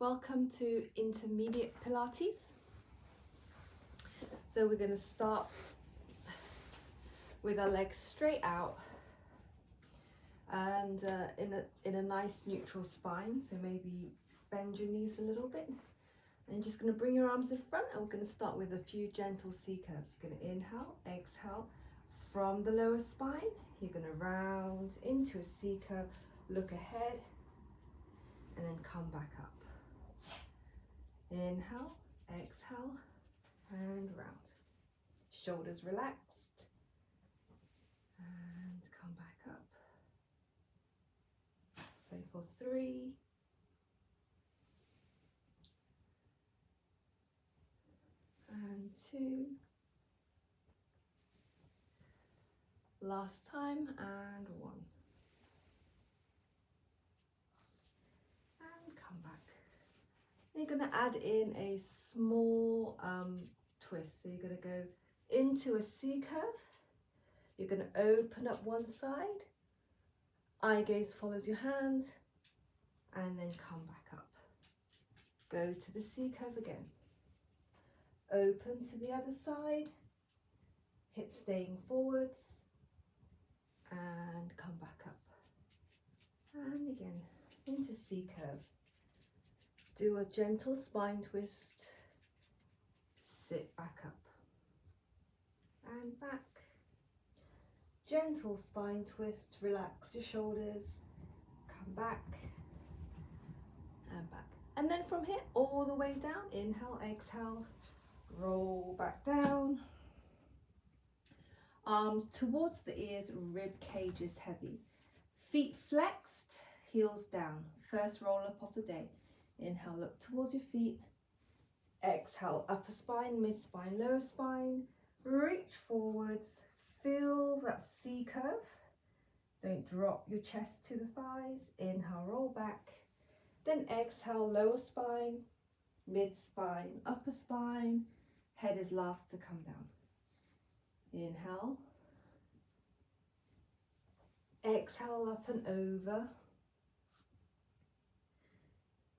Welcome to intermediate Pilates. So we're going to start with our legs straight out and in a nice neutral spine. So maybe bend your knees a little bit. And you're just going to bring your arms in front, and we're going to start with a few gentle C curves. You're going to inhale, exhale from the lower spine. You're going to round into a C curve, look ahead, and then come back up. Inhale, exhale, and round. Shoulders relaxed, and come back up. So for 3, and 2, last time, and 1, and come back. You're going to add in a small twist. So you're going to go into a C curve. You're going to open up one side. Eye gaze follows your hand, and then come back up. Go to the C curve again. Open to the other side. Hips staying forwards, and come back up. And again, into C curve. Do a gentle spine twist, sit back up and back. Gentle spine twist, relax your shoulders, come back and back. And then from here, all the way down, inhale, exhale, roll back down. Arms towards the ears, rib cage is heavy. Feet flexed, heels down. First roll up of the day. Inhale, look towards your feet. Exhale, upper spine, mid spine, lower spine. Reach forwards, feel that C curve. Don't drop your chest to the thighs. Inhale, roll back. Then exhale, lower spine, mid spine, upper spine. Head is last to come down. Inhale. Exhale, up and over.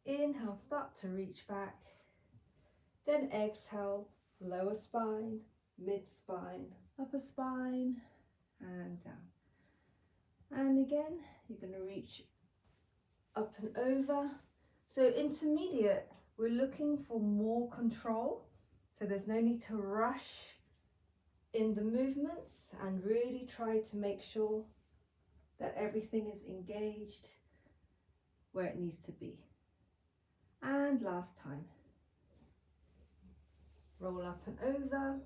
Inhale, start to reach back. Then exhale, lower spine, mid spine, upper spine, and down. And again, you're going to reach up and over. So intermediate, we're looking for more control. So there's no need to rush in the movements, and really try to make sure that everything is engaged where it needs to be. And last time. Roll up and over.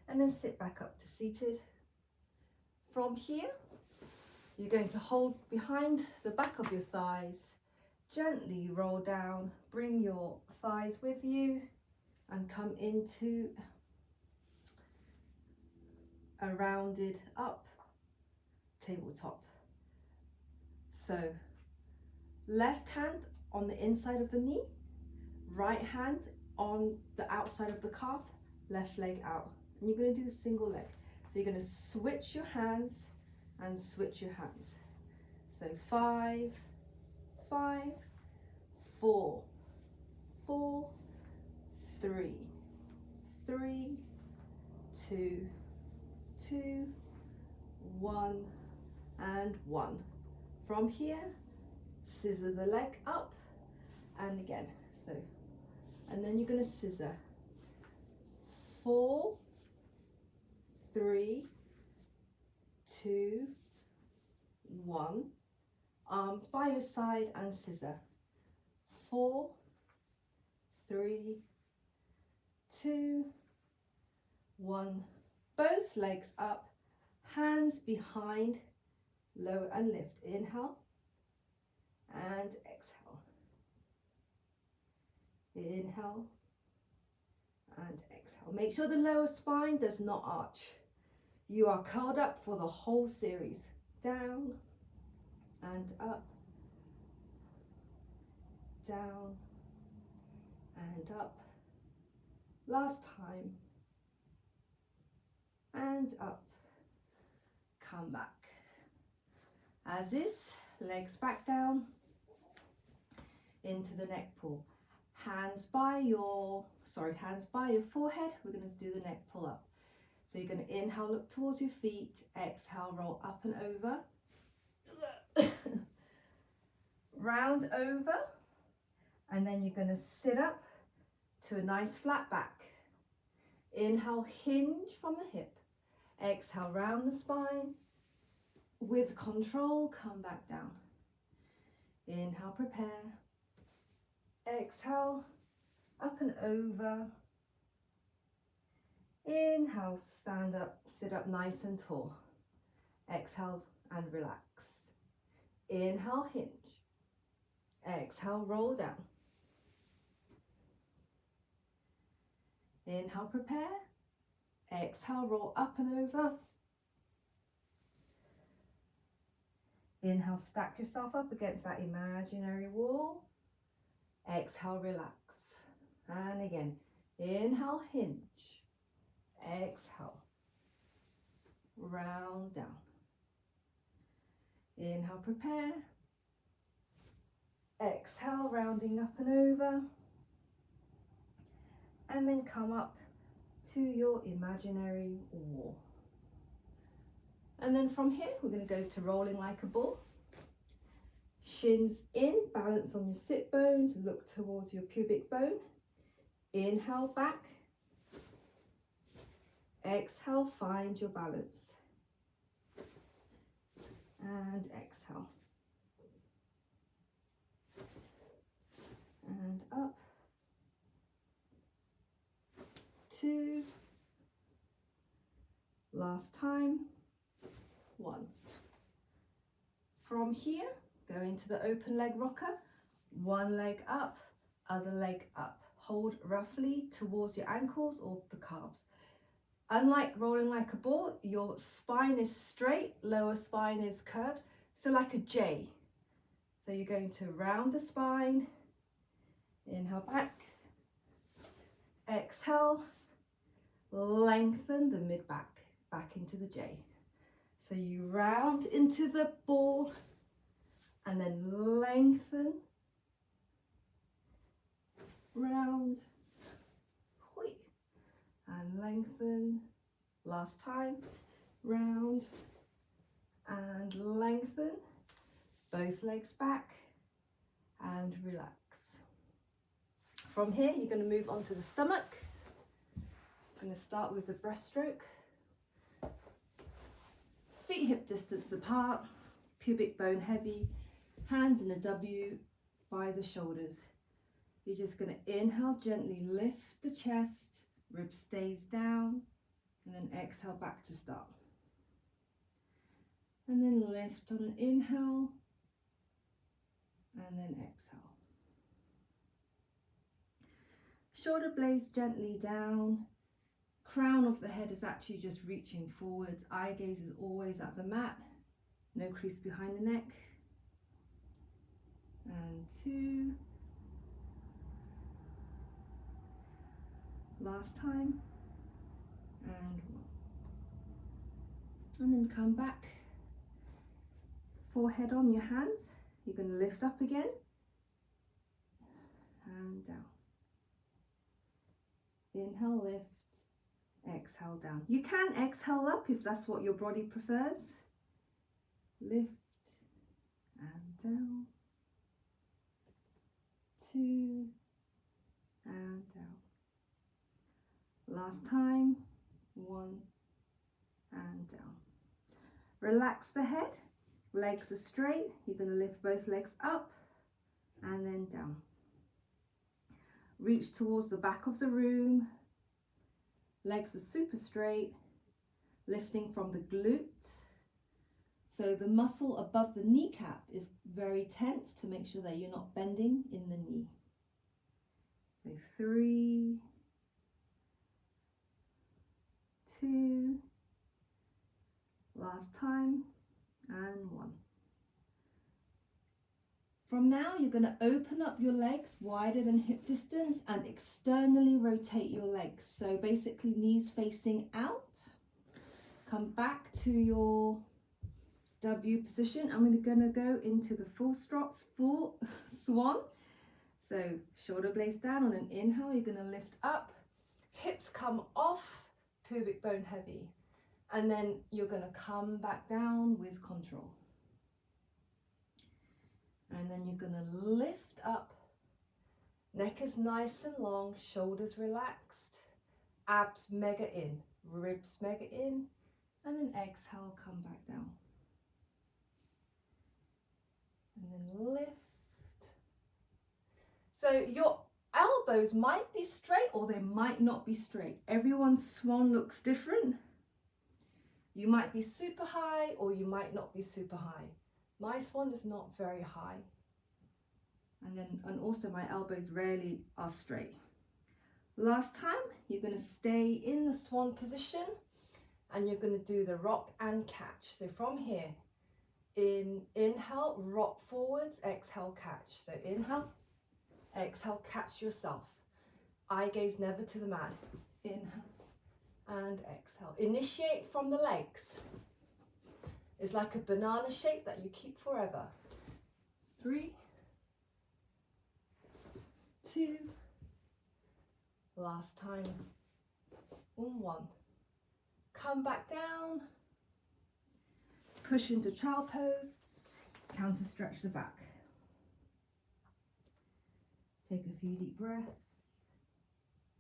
And then sit back up to seated. From here, you're going to hold behind the back of your thighs. Gently roll down. Bring your thighs with you and come into a rounded up tabletop. So left hand on the inside of the knee, right hand on the outside of the calf, left leg out. And you're going to do the single leg. So you're going to switch your hands and switch your hands. So 5, 5, 4, 4, 3, 3, 2, 2, 1, and 1. From here, scissor the leg up, and again. So, and then you're going to scissor 4, 3, 2, 1. Arms by your side and scissor 4, 3, 2, 1. Both legs up, hands behind, lower and lift. Inhale and exhale. Inhale and exhale. Make sure the lower spine does not arch. You are curled up for the whole series. Down and up, down and up. Last time. And up. Come back. As is, legs back down. into the neck pull. Hands by your forehead. We're going to do the neck pull up. So you're going to inhale, look towards your feet, exhale, roll up and over. Round over, and then you're going to sit up to a nice flat back. Inhale, hinge from the hip. Exhale, round the spine. With control, come back down. Inhale, prepare. Exhale, up and over. Inhale, stand up, sit up nice and tall. Exhale and relax. Inhale, hinge. Exhale, roll down. Inhale, prepare. Exhale, roll up and over. Inhale, stack yourself up against that imaginary wall. Exhale, relax. And again, inhale, hinge. Exhale, round down. Inhale, prepare. Exhale, rounding up and over. And then come up to your imaginary wall. And then from here, we're going to go to rolling like a ball. Shins in, balance on your sit bones, look towards your pubic bone. Inhale, back. Exhale, find your balance. And exhale. And up. 2. Last time. 1. From here, go into the open leg rocker. One leg up, other leg up. Hold roughly towards your ankles or the calves. Unlike rolling like a ball, your spine is straight, lower spine is curved, so like a J. So you're going to round the spine, inhale back, exhale, lengthen the mid back, back into the J. So you round into the ball and then lengthen, round, and lengthen. Last time, round and lengthen. Both legs back and relax. From here, you're going to move onto the stomach. I'm going to start with the breaststroke. Feet hip distance apart, pubic bone heavy, hands in a W by the shoulders. You're just going to inhale, gently lift the chest, rib stays down, and then exhale back to start. And then lift on an inhale, and then exhale. Shoulder blades gently down. Crown of the head is actually just reaching forwards. Eye gaze is always at the mat. No crease behind the neck. And 2. Last time. And 1. And then come back. Forehead on your hands. You're going to lift up again. And down. Inhale, lift. Exhale, down. You can exhale up if that's what your body prefers. Lift and down. 2 and down. Last time. 1 and down. Relax the head. Legs are straight. You're going to lift both legs up and then down. Reach towards the back of the room. Legs are super straight, lifting from the glute. So the muscle above the kneecap is very tense to make sure that you're not bending in the knee. So 3, 2, last time, and 1. From now, you're going to open up your legs wider than hip distance and externally rotate your legs. So basically knees facing out. Come back to your W position. I'm going to go into the full swan. So shoulder blades down. On an inhale, you're going to lift up, hips come off, pubic bone heavy. And then you're going to come back down with control. And then you're going to lift up. Neck is nice and long, shoulders relaxed, abs mega in, ribs mega in, and then exhale, come back down. And then lift. So your elbows might be straight or they might not be straight. Everyone's swan looks different. You might be super high or you might not be super high. My swan is not very high. And also my elbows rarely are straight. Last time, you're going to stay in the swan position and you're going to do the rock and catch. So from here, inhale, rock forwards, exhale, catch. So inhale, exhale, catch yourself. Eye gaze never to the mat. Inhale and exhale. Initiate from the legs. It's like a banana shape that you keep forever. 3, 2, last time, 1. Come back down, push into child pose, counter stretch the back. Take a few deep breaths.